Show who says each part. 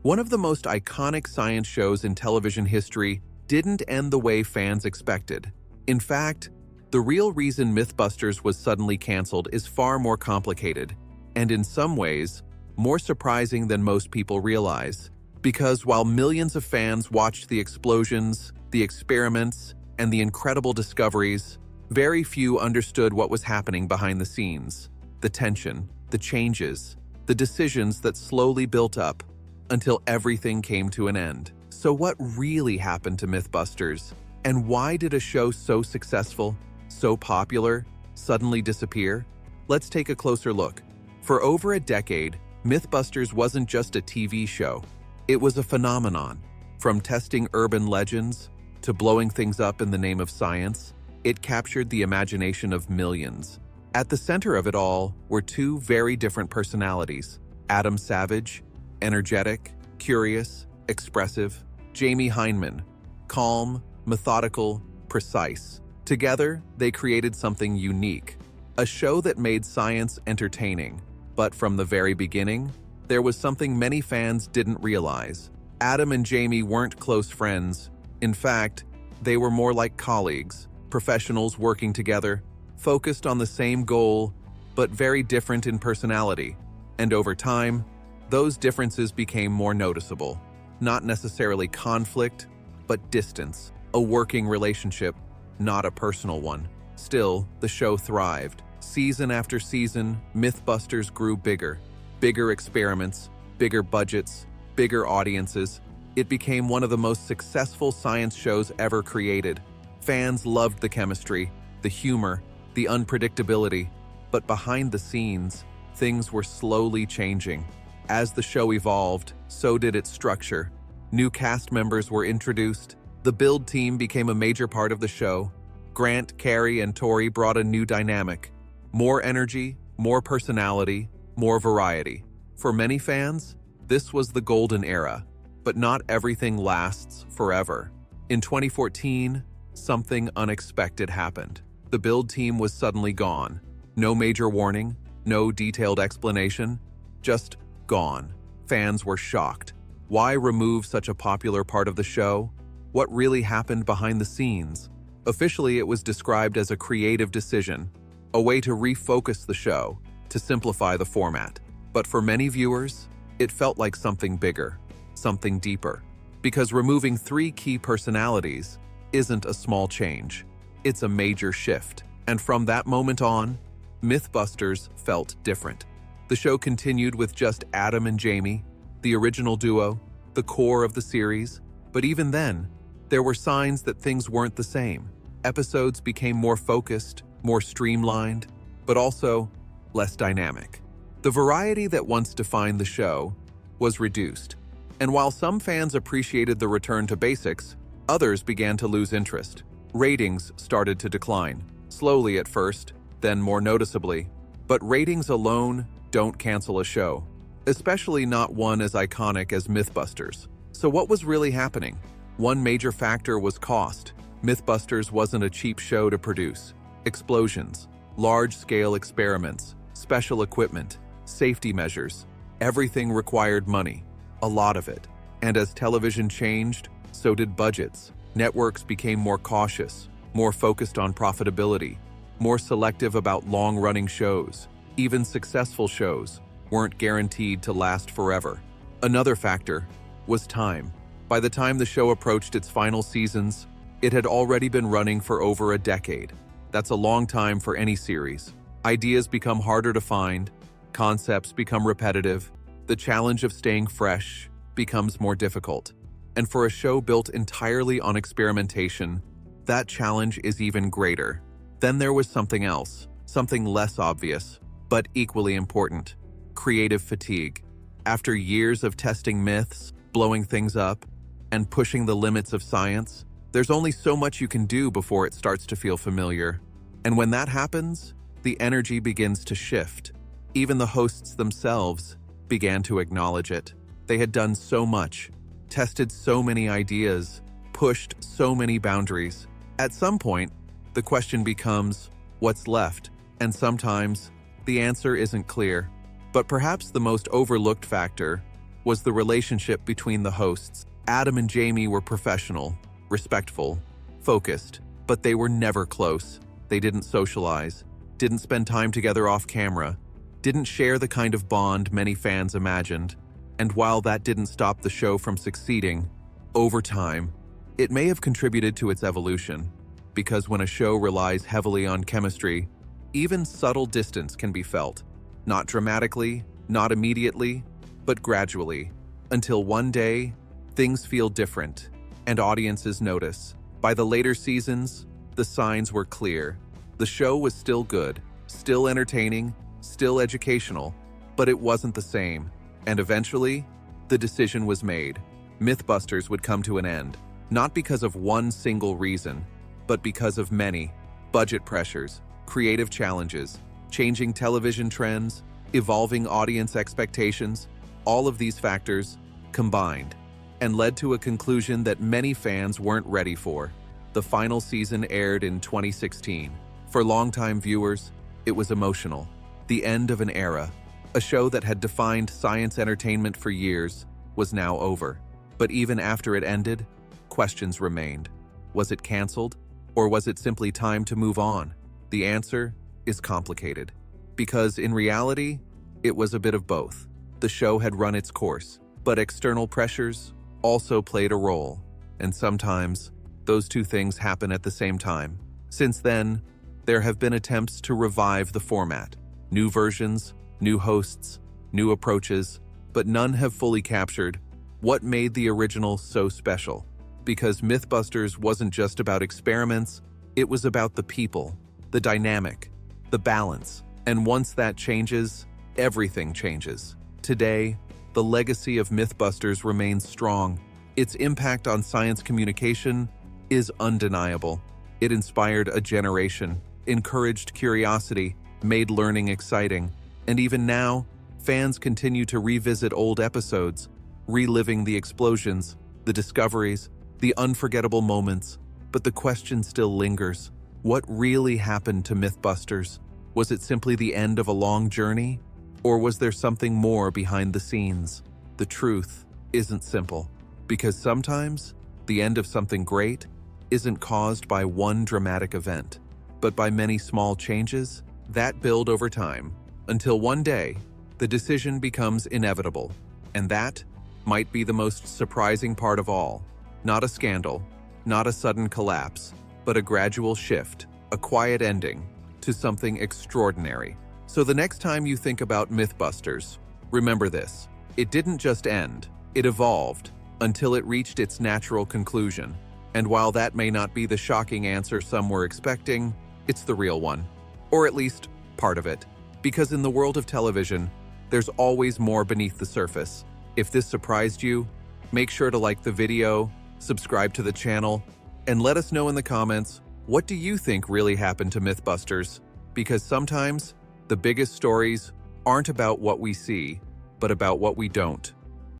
Speaker 1: One of the most iconic science shows in television history didn't end the way fans expected. In fact, the real reason MythBusters was suddenly canceled is far more complicated, and in some ways, more surprising than most people realize. Because while millions of fans watched the explosions, the experiments, and the incredible discoveries, very few understood what was happening behind the scenes. The tension, the changes, the decisions that slowly built up until everything came to an end. So what really happened to MythBusters? And why did a show so successful, so popular, suddenly disappear? Let's take a closer look. For over a decade, MythBusters wasn't just a TV show. It was a phenomenon. From testing urban legends to blowing things up in the name of science, it captured the imagination of millions. At the center of it all were two very different personalities: Adam Savage, energetic, curious, expressive; Jamie Hyneman, calm, methodical, precise. Together, they created something unique, a show that made science entertaining. But from the very beginning, there was something many fans didn't realize. Adam and Jamie weren't close friends. In fact, they were more like colleagues, professionals working together, focused on the same goal, but very different in personality. And over time, those differences became more noticeable. Not necessarily conflict, but distance. A working relationship, not a personal one. Still, the show thrived. Season after season, MythBusters grew bigger. Bigger experiments, bigger budgets, bigger audiences. It became one of the most successful science shows ever created. Fans loved the chemistry, the humor, the unpredictability. But behind the scenes, things were slowly changing. As the show evolved, so did its structure. New cast members were introduced. The build team became a major part of the show. Grant, Carrie, and Tori brought a new dynamic. More energy, more personality, more variety. For many fans, this was the golden era. But not everything lasts forever. In 2014, something unexpected happened. The build team was suddenly gone. No major warning, no detailed explanation, just gone. Fans were shocked. Why remove such a popular part of the show? What really happened behind the scenes? Officially, it was described as a creative decision, a way to refocus the show, to simplify the format. But for many viewers, it felt like something bigger, something deeper. Because removing 3 key personalities isn't a small change. It's a major shift. And from that moment on, MythBusters felt different. The show continued with just Adam and Jamie, the original duo, the core of the series. But even then, there were signs that things weren't the same. Episodes became more focused, more streamlined, but also less dynamic. The variety that once defined the show was reduced. And while some fans appreciated the return to basics, others began to lose interest. Ratings started to decline, slowly at first, then more noticeably. But ratings alone don't cancel a show, especially not one as iconic as MythBusters. So what was really happening? One major factor was cost. MythBusters wasn't a cheap show to produce. Explosions, large-scale experiments, special equipment, safety measures, everything required money, a lot of it. And as television changed, so did budgets. Networks became more cautious, more focused on profitability, more selective about long-running shows. Even successful shows weren't guaranteed to last forever. Another factor was time. By the time the show approached its final seasons, it had already been running for over a decade. That's a long time for any series. Ideas become harder to find, concepts become repetitive, the challenge of staying fresh becomes more difficult. And for a show built entirely on experimentation, that challenge is even greater. Then there was something else, something less obvious, but equally important: creative fatigue. After years of testing myths, blowing things up, and pushing the limits of science, there's only so much you can do before it starts to feel familiar. And when that happens, the energy begins to shift. Even the hosts themselves began to acknowledge it. They had done so much, tested so many ideas, pushed so many boundaries. At some point, the question becomes, what's left? And sometimes, the answer isn't clear. But perhaps the most overlooked factor was the relationship between the hosts. Adam and Jamie were professional, respectful, focused, but they were never close. They didn't socialize, didn't spend time together off camera, didn't share the kind of bond many fans imagined. And while that didn't stop the show from succeeding, over time, it may have contributed to its evolution. Because when a show relies heavily on chemistry, even subtle distance can be felt. Not dramatically, not immediately, but gradually, until one day, things feel different, and audiences notice. By the later seasons, the signs were clear. The show was still good, still entertaining, still educational, but it wasn't the same. And eventually, the decision was made. MythBusters would come to an end, not because of one single reason, but because of many: budget pressures, creative challenges, changing television trends, evolving audience expectations. All of these factors combined and led to a conclusion that many fans weren't ready for. The final season aired in 2016. For longtime viewers, it was emotional. The end of an era. A show that had defined science entertainment for years was now over. But even after it ended, questions remained. Was it canceled? Or was it simply time to move on? The answer is complicated. Because in reality, it was a bit of both. The show had run its course, but external pressures also played a role. And sometimes, those two things happen at the same time. Since then, there have been attempts to revive the format. New versions, new hosts, new approaches, but none have fully captured what made the original so special. Because MythBusters wasn't just about experiments, it was about the people, the dynamic, the balance. And once that changes, everything changes. Today, the legacy of MythBusters remains strong. Its impact on science communication is undeniable. It inspired a generation, encouraged curiosity, made learning exciting, and even now, fans continue to revisit old episodes, reliving the explosions, the discoveries, the unforgettable moments. But the question still lingers: what really happened to MythBusters? Was it simply the end of a long journey? Or was there something more behind the scenes? The truth isn't simple, because sometimes the end of something great isn't caused by one dramatic event, but by many small changes that build over time, until one day, the decision becomes inevitable. And that might be the most surprising part of all. Not a scandal, not a sudden collapse, but a gradual shift, a quiet ending to something extraordinary. So the next time you think about MythBusters, remember this: it didn't just end, it evolved until it reached its natural conclusion. And while that may not be the shocking answer some were expecting, it's the real one. Or at least part of it. Because in the world of television, there's always more beneath the surface. If this surprised you, make sure to like the video, subscribe to the channel, and let us know in the comments, what do you think really happened to MythBusters? Because sometimes, the biggest stories aren't about what we see, but about what we don't.